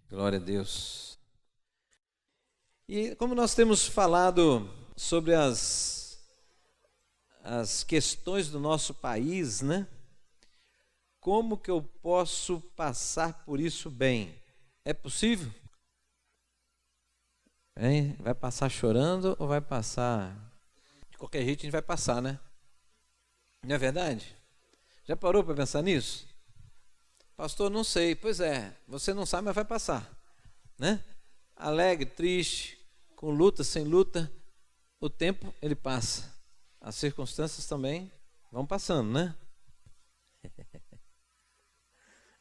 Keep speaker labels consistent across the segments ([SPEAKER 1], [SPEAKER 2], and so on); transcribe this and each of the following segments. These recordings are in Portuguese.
[SPEAKER 1] Glória a Deus. E como nós temos falado sobre as questões do nosso país, né? Como que eu posso passar por isso bem? É possível? Hein? Vai passar chorando ou vai passar... De qualquer jeito a gente vai passar, né? Não é verdade? Já parou para pensar nisso? Pastor, não sei. Pois é, você não sabe, mas vai passar, né? Alegre, triste, com luta, sem luta, o tempo ele passa. As circunstâncias também vão passando, né?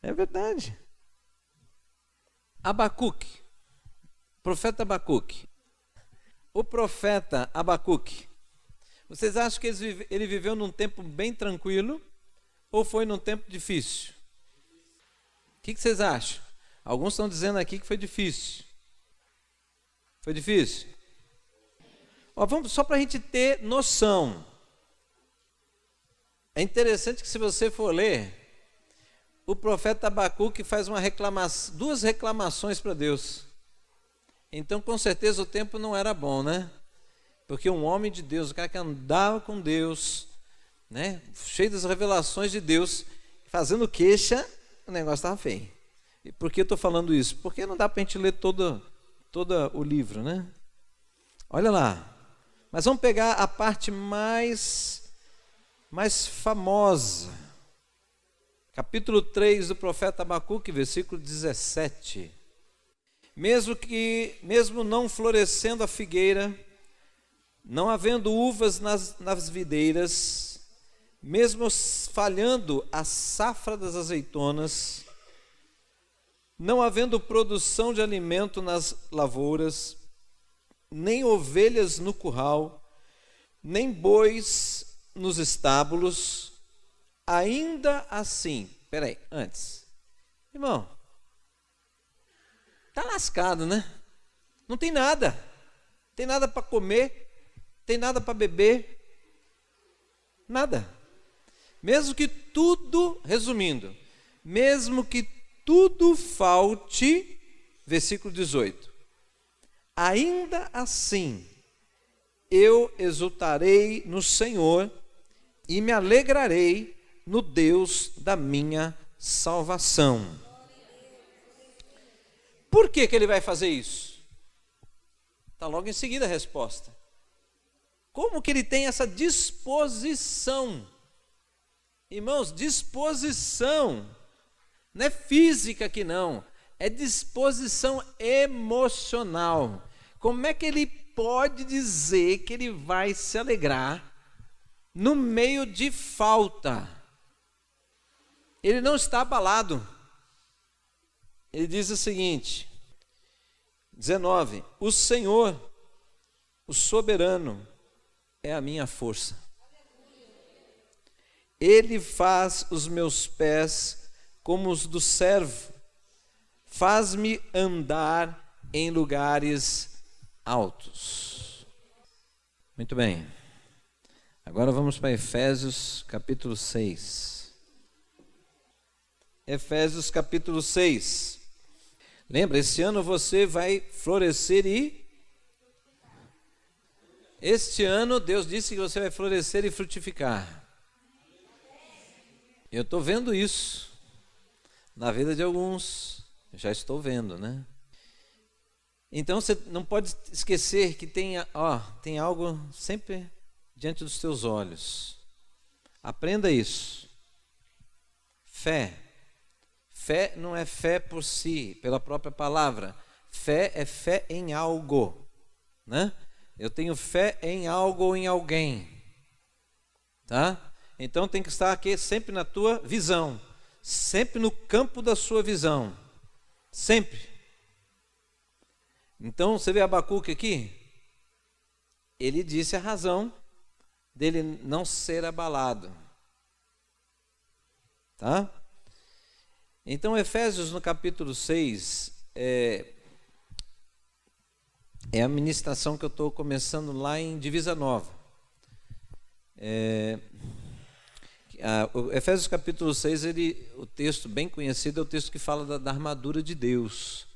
[SPEAKER 1] É verdade. Abacuque, profeta Abacuque. O profeta Abacuque, vocês acham que ele viveu num tempo bem tranquilo ou foi num tempo difícil? O que vocês acham? Alguns estão dizendo aqui que foi difícil. Foi difícil? Ó, vamos, só para a gente ter noção. É interessante que se você for ler, o profeta Abacuque faz duas reclamações para Deus. Então, com certeza, o tempo não era bom, né? Porque um homem de Deus, o cara que andava com Deus, né? Cheio das revelações de Deus, fazendo queixa, o negócio estava feio. E por que eu estou falando isso? Porque não dá para a gente ler todo o livro, né? Olha lá. Mas vamos pegar a parte mais famosa. Capítulo 3 do profeta Abacuque, versículo 17. Mesmo não florescendo a figueira, não havendo uvas nas videiras, mesmo falhando a safra das azeitonas, não havendo produção de alimento nas lavouras, nem ovelhas no curral, nem bois nos estábulos, ainda assim, antes, irmão, está lascado, né? Não tem nada para comer, tem nada para beber, nada. Mesmo que tudo, resumindo, mesmo que tudo falte, versículo 18, ainda assim eu exultarei no Senhor e me alegrarei no Deus da minha salvação. Por que ele vai fazer isso? Está logo em seguida a resposta. Como que ele tem essa disposição? Irmãos, disposição, não é física aqui não, é disposição emocional. Como é que ele pode dizer que ele vai se alegrar no meio de falta? Ele não está abalado. Ele diz o seguinte, 19, o Senhor, o soberano, é a minha força. Ele faz os meus pés como os do servo, faz-me andar em lugares altos. Muito bem. Agora vamos para Efésios capítulo 6. Efésios capítulo 6. Lembra, esse ano você vai florescer este ano Deus disse que você vai florescer e frutificar. Eu estou vendo isso na vida de alguns, já estou vendo, né? Então você não pode esquecer que tem algo sempre diante dos teus olhos. Aprenda isso. Fé. Fé não é fé por si, pela própria palavra. Fé é fé em algo, né? Eu tenho fé em algo ou em alguém, tá? Então tem que estar aqui sempre na tua visão, sempre no campo da sua visão, sempre. Então você vê Abacuque aqui, ele disse a razão dele não ser abalado, tá? Então Efésios no capítulo 6 é a ministração que eu estou começando lá em Divisa Nova. O Efésios capítulo 6, o texto bem conhecido é o texto que fala da armadura de Deus.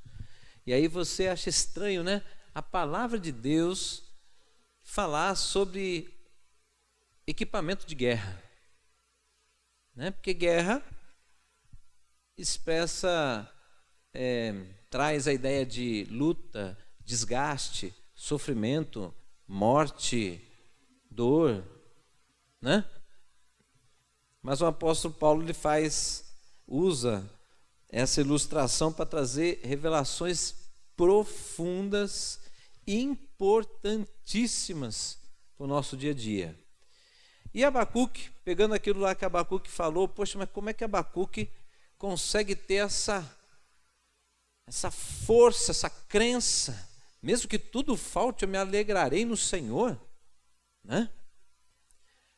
[SPEAKER 1] E aí você acha estranho, né? A palavra de Deus falar sobre equipamento de guerra, né? Porque guerra expressa, traz a ideia de luta, desgaste, sofrimento, morte, dor, né? Mas o apóstolo Paulo ele usa essa ilustração para trazer revelações profundas, importantíssimas para o nosso dia a dia. E Abacuque, pegando aquilo lá que Abacuque falou, poxa, mas como é que Abacuque consegue ter essa força, essa crença, mesmo que tudo falte, eu me alegrarei no Senhor, né?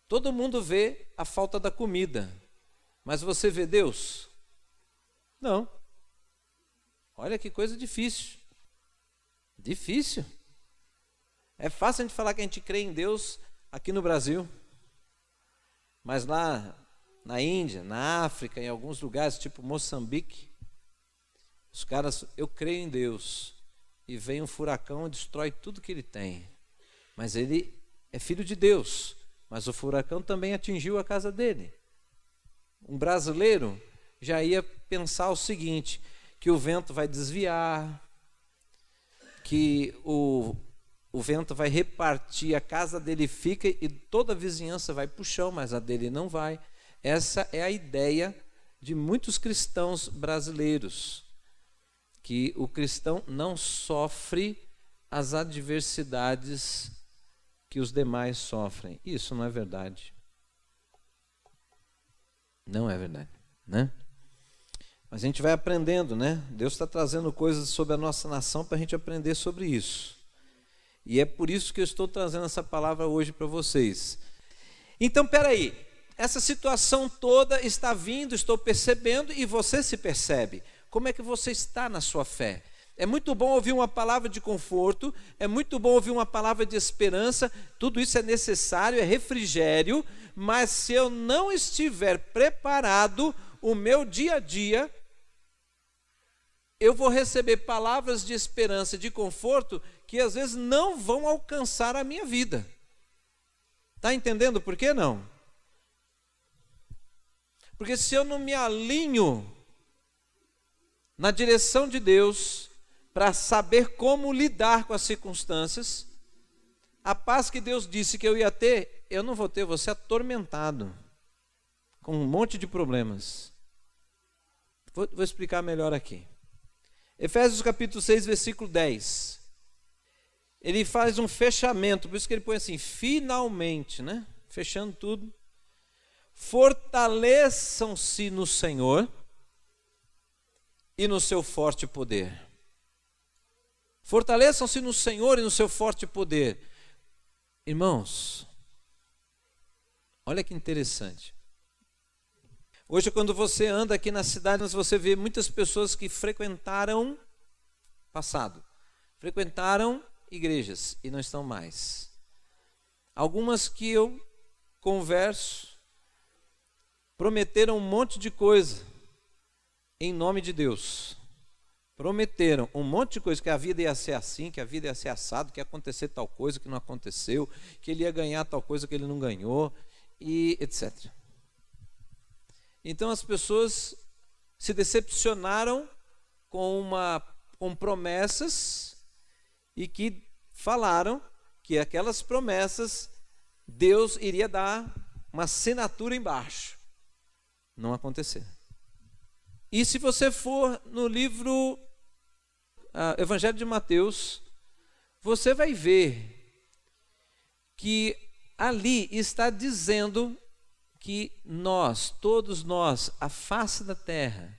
[SPEAKER 1] Todo mundo vê a falta da comida, mas você vê Deus? Não. Olha que coisa difícil. Difícil. É fácil a gente falar que a gente crê em Deus aqui no Brasil, mas lá na Índia, na África, em alguns lugares, tipo Moçambique, os caras, eu creio em Deus, e vem um furacão e destrói tudo que ele tem, mas ele é filho de Deus, mas o furacão também atingiu a casa dele. Um brasileiro já ia pensar o seguinte, que o vento vai desviar, que o vento vai repartir, a casa dele fica e toda a vizinhança vai para o chão, mas a dele não vai. Essa é a ideia de muitos cristãos brasileiros, que o cristão não sofre as adversidades que os demais sofrem. Isso não é verdade. Não é verdade, né? Mas a gente vai aprendendo, né? Deus está trazendo coisas sobre a nossa nação para a gente aprender sobre isso. E é por isso que eu estou trazendo essa palavra hoje para vocês. Então, peraí, essa situação toda está vindo, estou percebendo, e você se percebe. Como é que você está na sua fé? É muito bom ouvir uma palavra de conforto, é muito bom ouvir uma palavra de esperança, tudo isso é necessário, é refrigério, mas se eu não estiver preparado, o meu dia a dia, eu vou receber palavras de esperança, de conforto, que às vezes não vão alcançar a minha vida. Está entendendo por que não? Porque se eu não me alinho na direção de Deus, para saber como lidar com as circunstâncias, a paz que Deus disse que eu ia ter, eu não vou ter, vou ser atormentado, com um monte de problemas. Vou explicar melhor aqui. Efésios capítulo 6, versículo 10. Ele faz um fechamento, por isso que ele põe assim, finalmente, né? Fechando tudo. Fortaleçam-se no Senhor e no seu forte poder. Fortaleçam-se no Senhor e no seu forte poder. Irmãos, olha que interessante. Hoje, quando você anda aqui na cidade, você vê muitas pessoas que frequentaram igrejas e não estão mais. Algumas que eu converso, prometeram um monte de coisa em nome de Deus. Prometeram um monte de coisa, que a vida ia ser assim, que a vida ia ser assado, que ia acontecer tal coisa que não aconteceu, que ele ia ganhar tal coisa que ele não ganhou, e etc. Então as pessoas se decepcionaram com promessas e que falaram que aquelas promessas Deus iria dar uma assinatura embaixo. Não aconteceu. E se você for no livro Evangelho de Mateus, você vai ver que ali está dizendo que todos nós, a face da terra,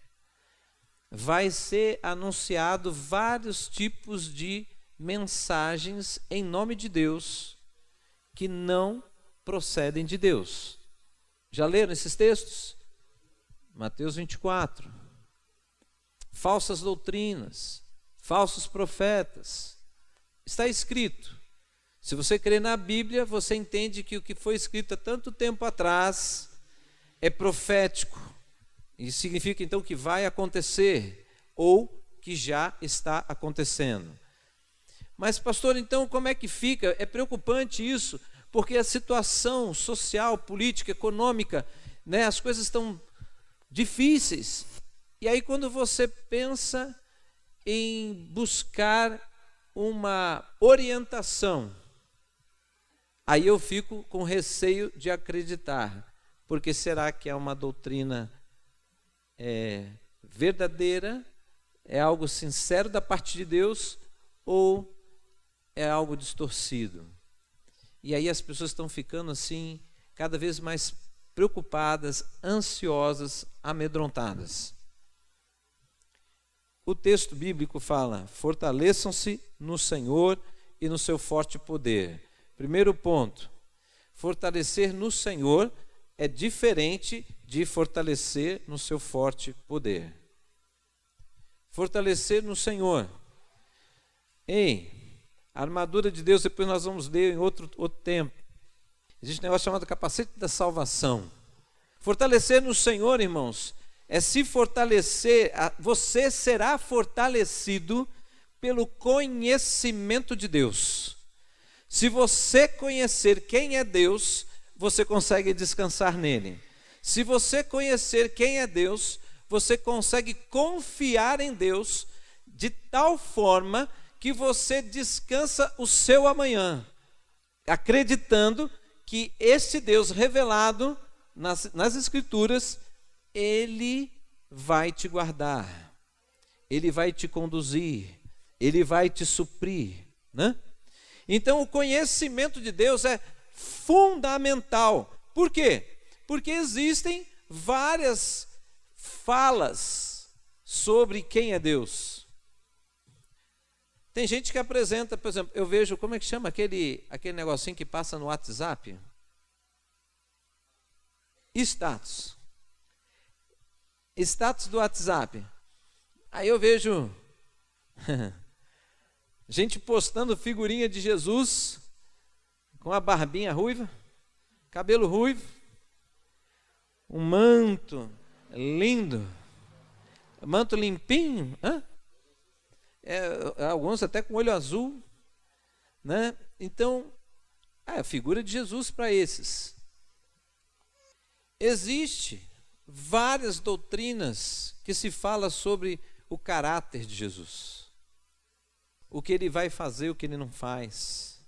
[SPEAKER 1] vai ser anunciado vários tipos de mensagens em nome de Deus que não procedem de Deus. Já leram esses textos? Mateus 24. Falsas doutrinas, falsos profetas. Está escrito. Se você crê na Bíblia, você entende que o que foi escrito há tanto tempo atrás é profético. E significa então que vai acontecer, ou que já está acontecendo. Mas, pastor, então como é que fica? É preocupante isso, porque a situação social, política, econômica, né, as coisas estão difíceis. E aí quando você pensa em buscar uma orientação, aí eu fico com receio de acreditar, porque será que é uma doutrina verdadeira, é algo sincero da parte de Deus, ou é algo distorcido? E aí as pessoas estão ficando assim, cada vez mais preocupadas, ansiosas, amedrontadas. O texto bíblico fala: fortaleçam-se no Senhor e no seu forte poder. Primeiro ponto, fortalecer no Senhor é diferente de fortalecer no seu forte poder. Fortalecer no Senhor. A armadura de Deus, depois nós vamos ler em outro tempo. Existe um negócio chamado capacete da salvação. Fortalecer no Senhor, irmãos, é se fortalecer, você será fortalecido pelo conhecimento de Deus. Se você conhecer quem é Deus, você consegue descansar nele. Se você conhecer quem é Deus, você consegue confiar em Deus de tal forma que você descansa o seu amanhã, acreditando que esse Deus revelado nas Escrituras, Ele vai te guardar, Ele vai te conduzir, Ele vai te suprir, né? Então o conhecimento de Deus é fundamental. Por quê? Porque existem várias falas sobre quem é Deus. Tem gente que apresenta, por exemplo, eu vejo, como é que chama aquele negocinho que passa no WhatsApp? Status. Status do WhatsApp. Aí eu vejo gente postando figurinha de Jesus com a barbinha ruiva, cabelo ruivo, um manto lindo, manto limpinho, alguns até com olho azul, né? Então, a figura de Jesus para esses. Existe várias doutrinas que se fala sobre o caráter de Jesus, o que ele vai fazer, o que ele não faz.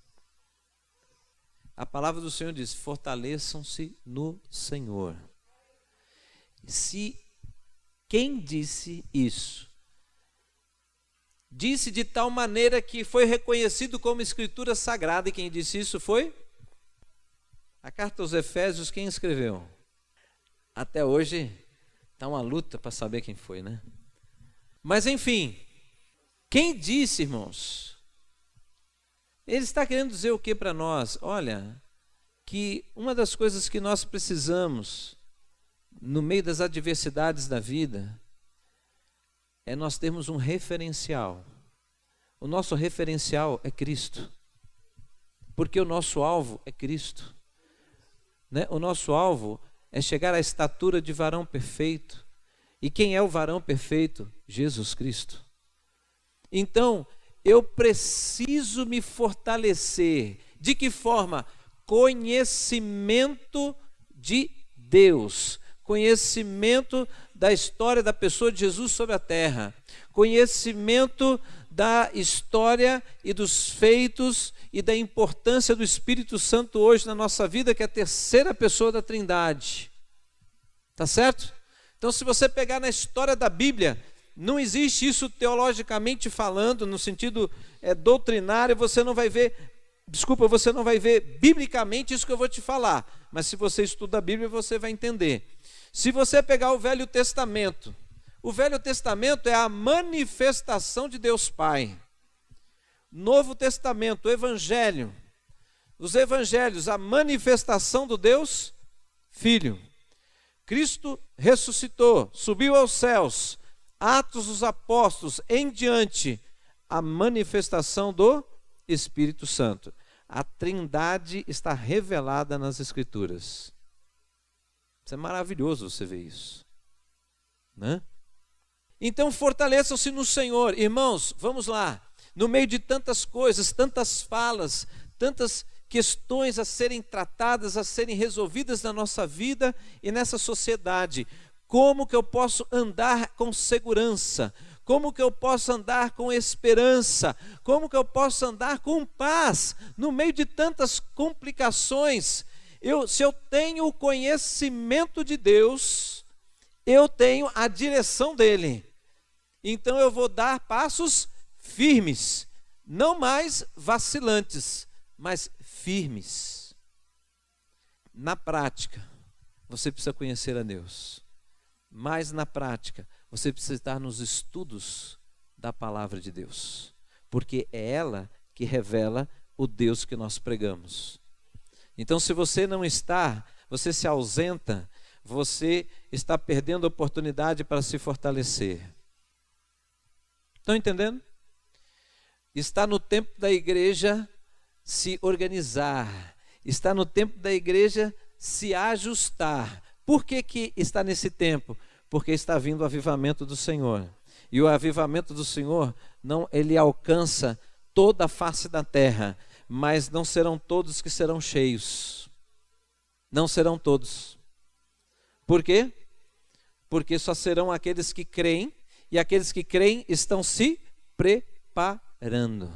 [SPEAKER 1] A palavra do Senhor diz: fortaleçam-se no Senhor. Se quem disse isso, disse de tal maneira que foi reconhecido como escritura sagrada, e quem disse isso foi a carta aos Efésios. Quem escreveu? Até hoje está uma luta para saber quem foi, né? Mas enfim, quem disse, irmãos? Ele está querendo dizer o que para nós? Olha, que uma das coisas que nós precisamos no meio das adversidades da vida é nós termos um referencial. O nosso referencial é Cristo, porque o nosso alvo é Cristo, né? O nosso alvo é chegar à estatura de varão perfeito. E quem é o varão perfeito? Jesus Cristo. Então, eu preciso me fortalecer. De que forma? Conhecimento de Deus, conhecimento da história da pessoa de Jesus sobre a terra, conhecimento da história e dos feitos e da importância do Espírito Santo hoje na nossa vida, que é a terceira pessoa da Trindade. Tá certo? Então, se você pegar na história da Bíblia, não existe isso teologicamente falando, no sentido doutrinário, você não vai ver biblicamente isso que eu vou te falar, mas se você estuda a Bíblia, você vai entender. Se você pegar o Velho Testamento é a manifestação de Deus Pai. Novo Testamento, o Evangelho, os Evangelhos, a manifestação do Deus Filho. Cristo ressuscitou, subiu aos céus, Atos dos Apóstolos, em diante, a manifestação do Espírito Santo. A Trindade está revelada nas Escrituras. Isso é maravilhoso você ver isso, né? Então fortaleçam-se no Senhor. Irmãos, vamos lá. No meio de tantas coisas, tantas falas, tantas questões a serem tratadas, a serem resolvidas na nossa vida e nessa sociedade, como que eu posso andar com segurança? Como que eu posso andar com esperança? Como que eu posso andar com paz no meio de tantas complicações? Se eu tenho o conhecimento de Deus, eu tenho a direção dele. Então eu vou dar passos firmes, não mais vacilantes, mas firmes. Na prática, você precisa conhecer a Deus. Mas na prática, você precisa estar nos estudos da palavra de Deus, porque é ela que revela o Deus que nós pregamos. Então, se você não está, você se ausenta, você está perdendo a oportunidade para se fortalecer. Estão entendendo? Está no tempo da igreja se organizar, está no tempo da igreja se ajustar. Por que está nesse tempo? Porque está vindo o avivamento do Senhor. E o avivamento do Senhor, ele alcança toda a face da terra, mas não serão todos que serão cheios. Não serão todos. Por quê? Porque só serão aqueles que creem, e aqueles que creem estão se preparando.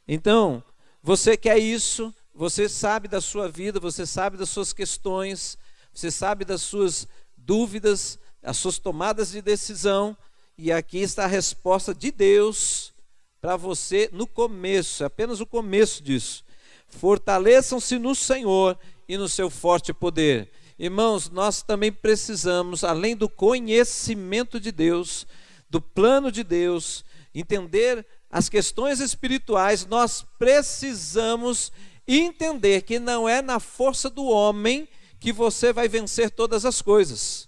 [SPEAKER 1] Então, você quer isso, você sabe da sua vida, você sabe das suas questões, você sabe das suas dúvidas, as suas tomadas de decisão, e aqui está a resposta de Deus para você no começo, apenas o começo disso. Fortaleçam-se no Senhor e no seu forte poder. Irmãos, nós também precisamos, além do conhecimento de Deus, do plano de Deus, entender as questões espirituais, nós precisamos entender que não é na força do homem que você vai vencer todas as coisas.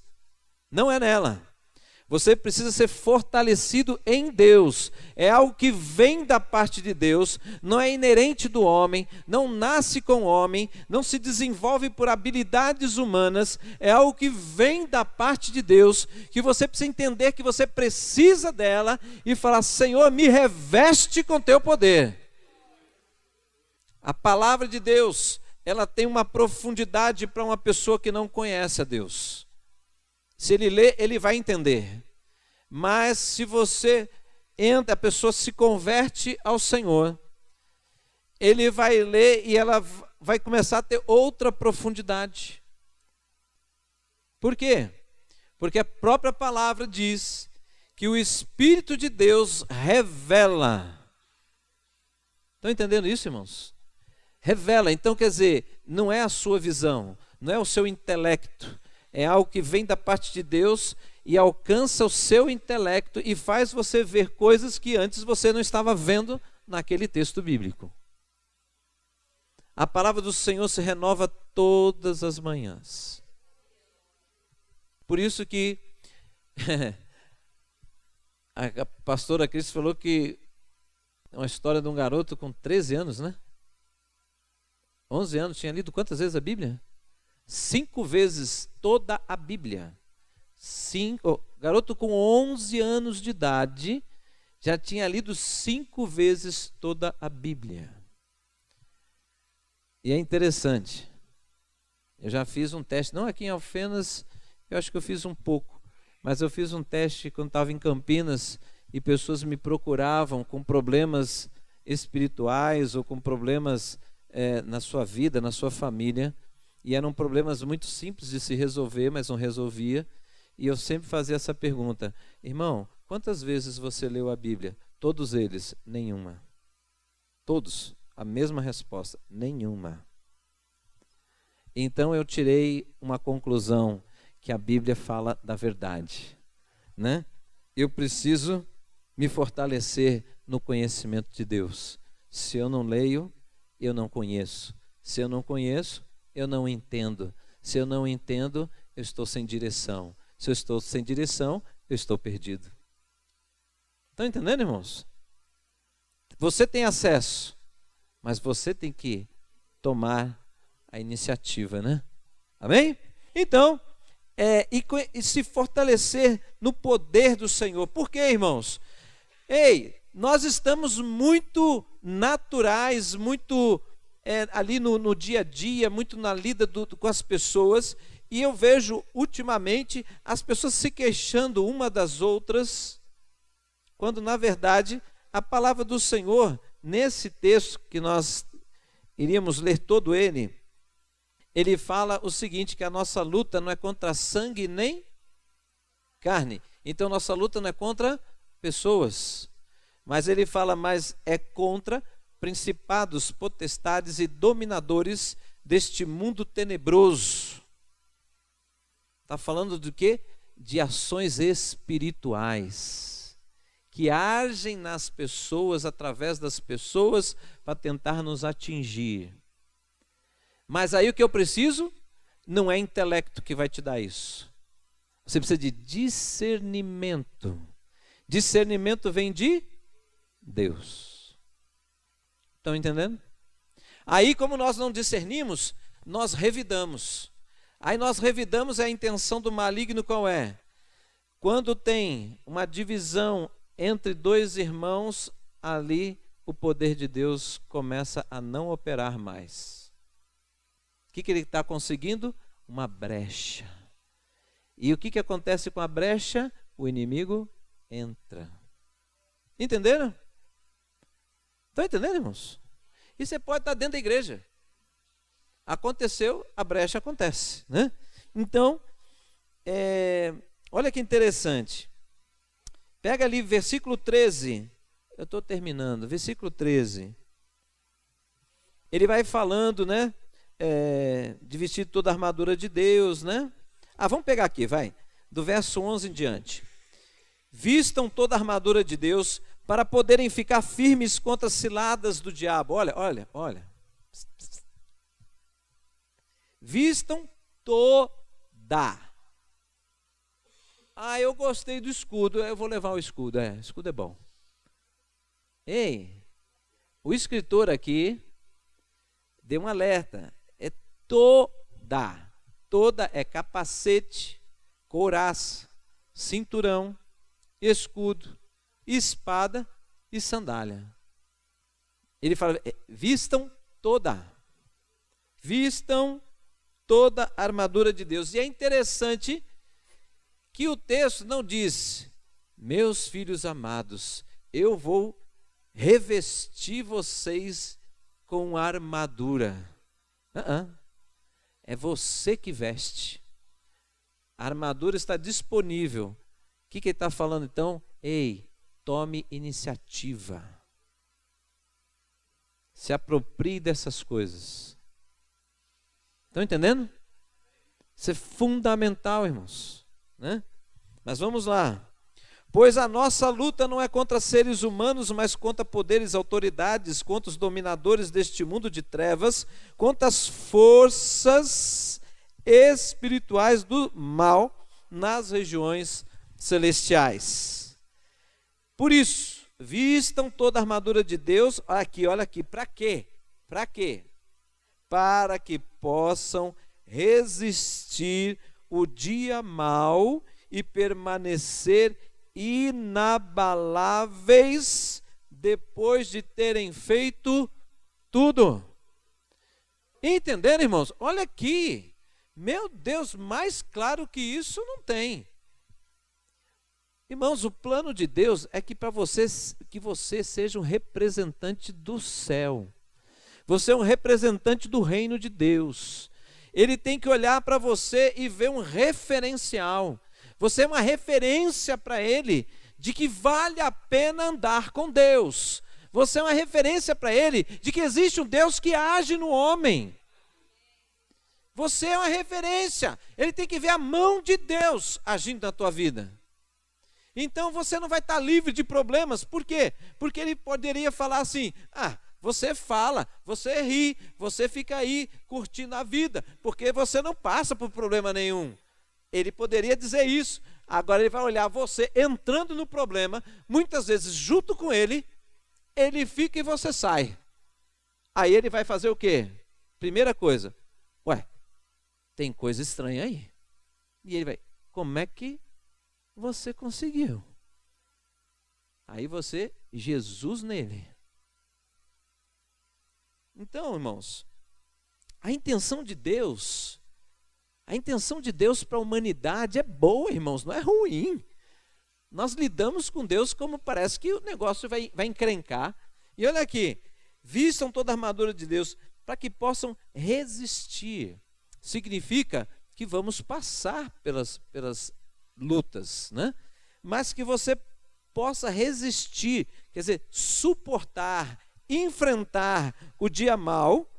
[SPEAKER 1] Não é nela. Você precisa ser fortalecido em Deus. É algo que vem da parte de Deus, não é inerente do homem, não nasce com o homem, não se desenvolve por habilidades humanas, é algo que vem da parte de Deus, que você precisa entender que você precisa dela e falar: Senhor, me reveste com teu poder. A palavra de Deus, ela tem uma profundidade para uma pessoa que não conhece a Deus. Se ele lê, ele vai entender. Mas se você entra, a pessoa se converte ao Senhor, ele vai ler e ela vai começar a ter outra profundidade. Por quê? Porque a própria palavra diz que o Espírito de Deus revela. Estão entendendo isso, irmãos? Revela. Então, quer dizer, não é a sua visão, não é o seu intelecto, é algo que vem da parte de Deus e alcança o seu intelecto e faz você ver coisas que antes você não estava vendo naquele texto bíblico. A palavra do Senhor se renova todas as manhãs. Por isso que a pastora Cris falou que é uma história de um garoto com 13 anos, né? 11 anos, tinha lido quantas vezes a Bíblia? 5 vezes toda a Bíblia. Garoto com 11 anos de idade já tinha lido 5 vezes toda a Bíblia. E é interessante. Eu já fiz um teste, não aqui em Alfenas, eu acho que eu fiz um pouco, mas eu fiz um teste quando estava em Campinas e pessoas me procuravam com problemas espirituais ou com problemas na sua vida, na sua família. E eram problemas muito simples de se resolver, mas não resolvia. E eu sempre fazia essa pergunta: irmão, quantas vezes você leu a Bíblia? Todos eles, nenhuma. Todos, a mesma resposta, nenhuma. Então eu tirei uma conclusão, que a Bíblia fala da verdade, né? Eu preciso me fortalecer no conhecimento de Deus. Se eu não leio, eu não conheço. Se eu não conheço, eu não entendo. Se eu não entendo, eu estou sem direção. Se eu estou sem direção, eu estou perdido. Estão entendendo, irmãos? Você tem acesso, mas você tem que tomar a iniciativa, né? Amém? Então, e se fortalecer no poder do Senhor. Por quê, irmãos? Nós estamos muito naturais, muito ali no dia a dia, muito na lida com as pessoas, e eu vejo ultimamente as pessoas se queixando uma das outras, quando na verdade a palavra do Senhor, nesse texto que nós iríamos ler todo ele fala o seguinte, que a nossa luta não é contra sangue nem carne. Então nossa luta não é contra pessoas, mas ele fala, mas é contra principados, potestades e dominadores deste mundo tenebroso. Está falando do quê? De ações espirituais, que agem nas pessoas, através das pessoas, para tentar nos atingir. Mas aí o que eu preciso? Não é intelecto que vai te dar isso. Você precisa de discernimento. Discernimento vem de Deus. Estão entendendo? Aí, como nós não discernimos, nós revidamos. Aí nós revidamos, a intenção do maligno qual é? Quando tem uma divisão entre dois irmãos, ali o poder de Deus começa a não operar mais. O que ele está conseguindo? Uma brecha. E o que acontece com a brecha? O inimigo entra. Entenderam? Estão entendendo, irmãos? E você pode estar dentro da igreja. Aconteceu, a brecha acontece, né? Então, olha que interessante. Pega ali versículo 13. Eu estou terminando. Versículo 13. Ele vai falando, né? De vestir toda a armadura de Deus, né? Vamos pegar aqui, vai. Do verso 11 em diante. Vistam toda a armadura de Deus para poderem ficar firmes contra as ciladas do diabo. Olha. Vistam toda. Eu gostei do escudo, eu vou levar o escudo. O escudo é bom. O escritor aqui deu um alerta. É toda. Toda é capacete, couraça, cinturão, escudo, espada e sandália. Ele fala, vistam toda. Vistam toda a armadura de Deus. E é interessante que o texto não diz, meus filhos amados, eu vou revestir vocês com armadura. É você que veste. A armadura está disponível. O que ele está falando então? Tome iniciativa. Se aproprie dessas coisas. Estão entendendo? Isso é fundamental, irmãos, né? Mas vamos lá. Pois a nossa luta não é contra seres humanos, mas contra poderes, autoridades, contra os dominadores deste mundo de trevas, contra as forças espirituais do mal nas regiões celestiais. Por isso, vistam toda a armadura de Deus. Olha aqui, para quê? Para quê? Para que possam resistir o dia mau e permanecer inabaláveis depois de terem feito tudo. Entenderam, irmãos? Olha aqui, meu Deus, mais claro que isso não tem. Irmãos, o plano de Deus é que que você seja um representante do céu. Você é um representante do reino de Deus. Ele tem que olhar para você e ver um referencial. Você é uma referência para ele de que vale a pena andar com Deus. Você é uma referência para ele de que existe um Deus que age no homem. Você é uma referência. Ele tem que ver a mão de Deus agindo na tua vida. Então você não vai estar livre de problemas. Por quê? Porque ele poderia falar assim, você fala, você ri, você fica aí curtindo a vida, porque você não passa por problema nenhum. Ele poderia dizer isso. Agora ele vai olhar você entrando no problema, muitas vezes junto com ele, ele fica e você sai. Aí ele vai fazer o quê? Primeira coisa, tem coisa estranha aí. E ele vai, como é que você conseguiu? Aí você, Jesus nele. Então, irmãos, a intenção de Deus para a humanidade é boa, irmãos, não é ruim. Nós lidamos com Deus como parece que o negócio vai encrencar. E olha aqui, vistam toda a armadura de Deus para que possam resistir. Significa que vamos passar pelas lutas, né? Mas que você possa resistir, quer dizer, suportar, enfrentar o dia mau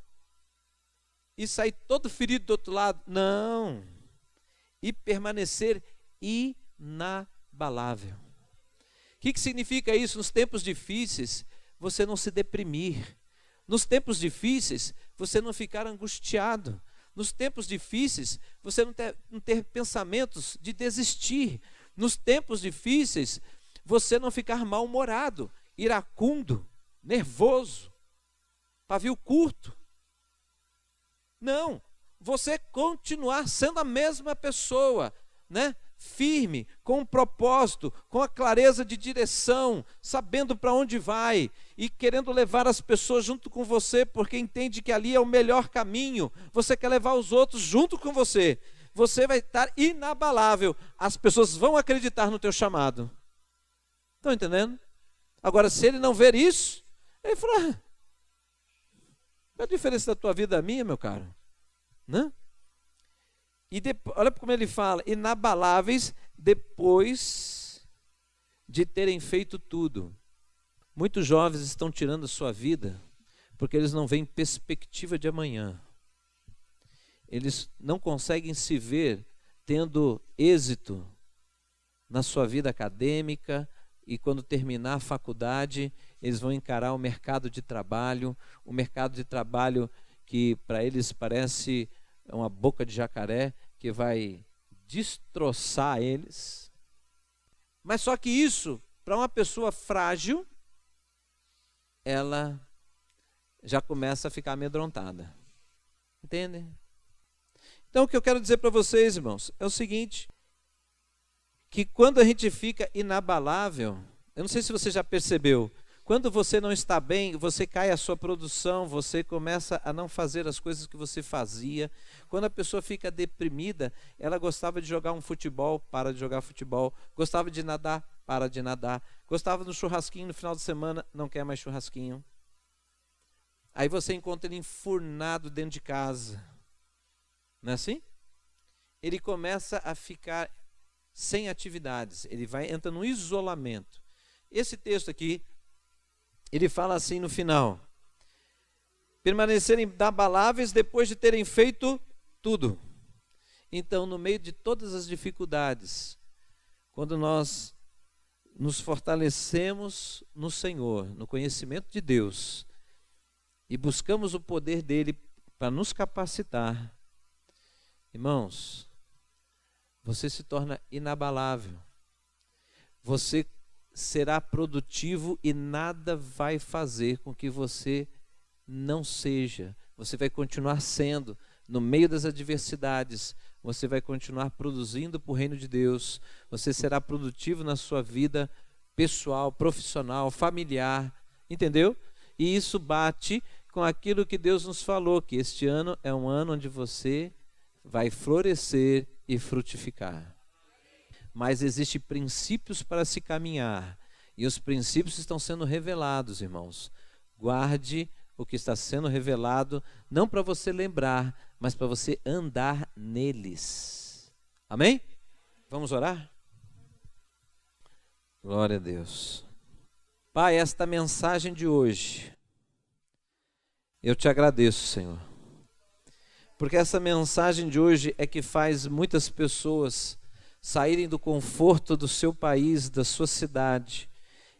[SPEAKER 1] e sair todo ferido do outro lado. Não. E permanecer inabalável. O que significa isso? Nos tempos difíceis, você não se deprimir. Nos tempos difíceis, você não ficar angustiado. Nos tempos difíceis, você não ter pensamentos de desistir. Nos tempos difíceis, você não ficar mal-humorado, iracundo, nervoso, pavio curto. Não, você continuar sendo a mesma pessoa, né? Firme, com um propósito, com a clareza de direção, sabendo para onde vai e querendo levar as pessoas junto com você, porque entende que ali é o melhor caminho. Você quer levar os outros junto com você. Você vai estar inabalável. As pessoas vão acreditar no teu chamado. Estão entendendo? Agora, se ele não ver isso, ele fala, qual a diferença da tua vida da minha, meu caro? Né? E depois, olha como ele fala, inabaláveis depois de terem feito tudo. Muitos jovens estão tirando a sua vida porque eles não veem perspectiva de amanhã. Eles não conseguem se ver tendo êxito na sua vida acadêmica, e quando terminar a faculdade, eles vão encarar o mercado de trabalho que para eles parece uma boca de jacaré, que vai destroçar eles. Mas só que isso, para uma pessoa frágil, ela já começa a ficar amedrontada. Entendem? Então o que eu quero dizer para vocês, irmãos, é o seguinte, que quando a gente fica inabalável, eu não sei se você já percebeu, quando você não está bem, você cai a sua produção, você começa a não fazer as coisas que você fazia. Quando a pessoa fica deprimida, ela gostava de jogar um futebol, para de jogar futebol. Gostava de nadar, para de nadar. Gostava do churrasquinho no final de semana, não quer mais churrasquinho. Aí você encontra ele enfurnado dentro de casa. Não é assim? Ele começa a ficar sem atividades, ele entra no isolamento. Esse texto aqui, ele fala assim no final: permanecerem inabaláveis depois de terem feito tudo. Então, no meio de todas as dificuldades, quando nós nos fortalecemos no Senhor, no conhecimento de Deus, e buscamos o poder dele para nos capacitar, irmãos, você se torna inabalável. Você será produtivo e nada vai fazer com que você não seja. Você vai continuar sendo, no meio das adversidades, você vai continuar produzindo para o reino de Deus. Você será produtivo na sua vida pessoal, profissional, familiar, entendeu? E isso bate com aquilo que Deus nos falou, que este ano é um ano onde você vai florescer e frutificar. Mas existem princípios para se caminhar, e os princípios estão sendo revelados, irmãos. Guarde o que está sendo revelado, não para você lembrar, mas para você andar neles. Amém? Vamos orar? Glória a Deus. Pai, esta mensagem de hoje, eu te agradeço, Senhor, porque essa mensagem de hoje é que faz muitas pessoas saírem do conforto do seu país, da sua cidade,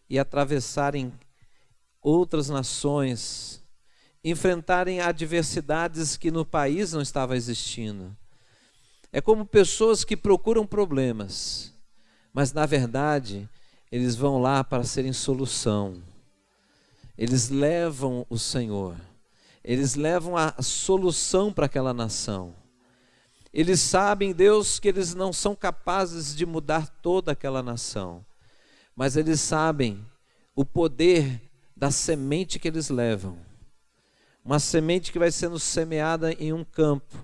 [SPEAKER 1] e atravessarem outras nações, enfrentarem adversidades que no país não estavam existindo. É como pessoas que procuram problemas, mas na verdade eles vão lá para serem solução. Eles levam o Senhor, eles levam a solução para aquela nação. Eles sabem, Deus, que eles não são capazes de mudar toda aquela nação, mas eles sabem o poder da semente que eles levam. Uma semente que vai sendo semeada em um campo.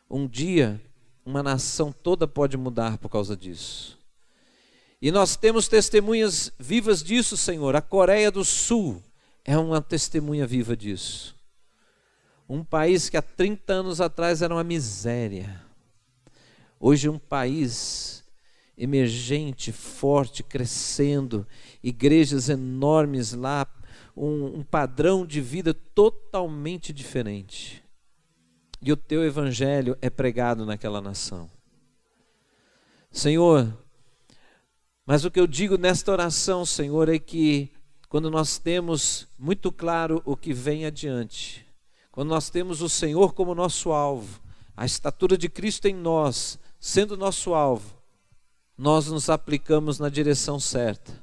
[SPEAKER 1] Um dia, uma nação toda pode mudar por causa disso. E nós temos testemunhas vivas disso, Senhor. A Coreia do Sul é uma testemunha viva disso. Um país que há 30 anos atrás era uma miséria. Hoje é um país emergente, forte, crescendo, igrejas enormes lá, um padrão de vida totalmente diferente. E o teu evangelho é pregado naquela nação. Senhor, mas o que eu digo nesta oração, Senhor, é que quando nós temos muito claro o que vem adiante, quando nós temos o Senhor como nosso alvo, a estatura de Cristo em nós, sendo nosso alvo, nós nos aplicamos na direção certa.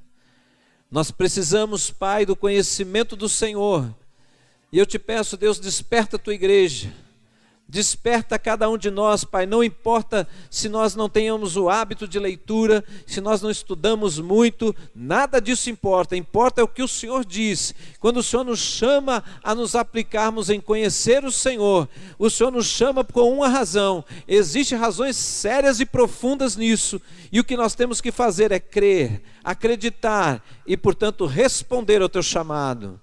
[SPEAKER 1] Nós precisamos, Pai, do conhecimento do Senhor. E eu te peço, Deus, desperta a tua igreja. Desperta cada um de nós, Pai. Não importa se nós não tenhamos o hábito de leitura, se nós não estudamos muito, nada disso importa. Importa é o que o Senhor diz. Quando o Senhor nos chama a nos aplicarmos em conhecer o Senhor, o Senhor nos chama com uma razão. Existem razões sérias e profundas nisso. E o que nós temos que fazer é crer, acreditar e, portanto, responder ao teu chamado.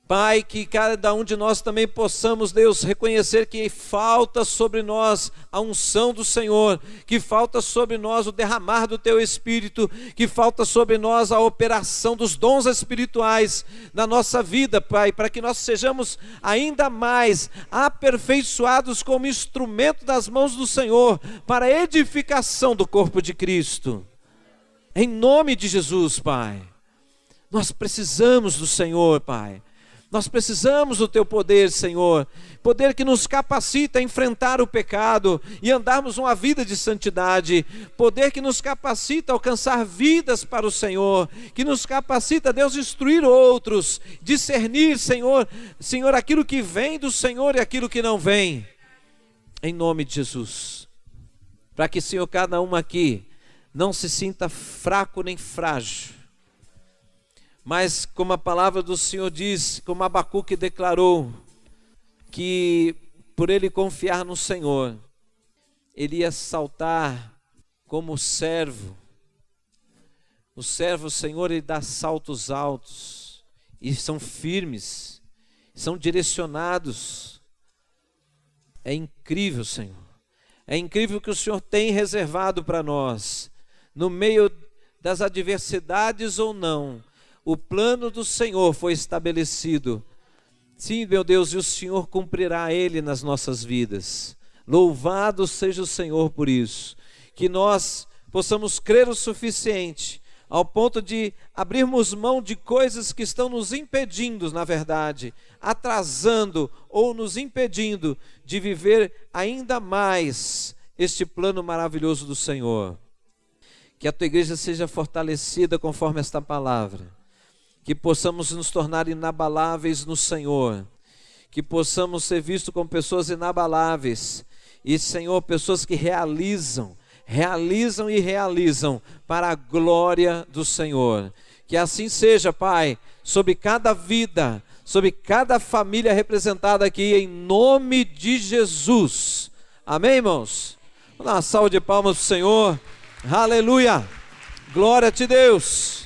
[SPEAKER 1] Pai, que cada um de nós também possamos, Deus, reconhecer que falta sobre nós a unção do Senhor, que falta sobre nós o derramar do Teu Espírito, que falta sobre nós a operação dos dons espirituais na nossa vida, Pai, para que nós sejamos ainda mais aperfeiçoados como instrumento das mãos do Senhor, para a edificação do corpo de Cristo. Em nome de Jesus, Pai, nós precisamos do Senhor, Pai. Nós precisamos do Teu poder, Senhor, poder que nos capacita a enfrentar o pecado e andarmos uma vida de santidade, poder que nos capacita a alcançar vidas para o Senhor, que nos capacita, Deus, instruir outros, discernir, Senhor, aquilo que vem do Senhor e aquilo que não vem, em nome de Jesus, para que, Senhor, cada um aqui não se sinta fraco nem frágil, mas como a palavra do Senhor diz, como Abacuque declarou, que por ele confiar no Senhor, ele ia saltar como servo. O servo, o Senhor, ele dá saltos altos, e são firmes, são direcionados. É incrível, Senhor. É incrível o que o Senhor tem reservado para nós, no meio das adversidades ou não. O plano do Senhor foi estabelecido. Sim, meu Deus, e o Senhor cumprirá ele nas nossas vidas. Louvado seja o Senhor por isso. Que nós possamos crer o suficiente, ao ponto de abrirmos mão de coisas que estão nos impedindo, na verdade, atrasando ou nos impedindo de viver ainda mais este plano maravilhoso do Senhor. Que a tua igreja seja fortalecida conforme esta palavra. Que possamos nos tornar inabaláveis no Senhor, que possamos ser vistos como pessoas inabaláveis, e, Senhor, pessoas que realizam para a glória do Senhor. Que assim seja, Pai, sobre cada vida, sobre cada família representada aqui, em nome de Jesus. Amém, irmãos? Vamos dar uma salva de palmas para o Senhor. Aleluia! Glória a ti, Deus!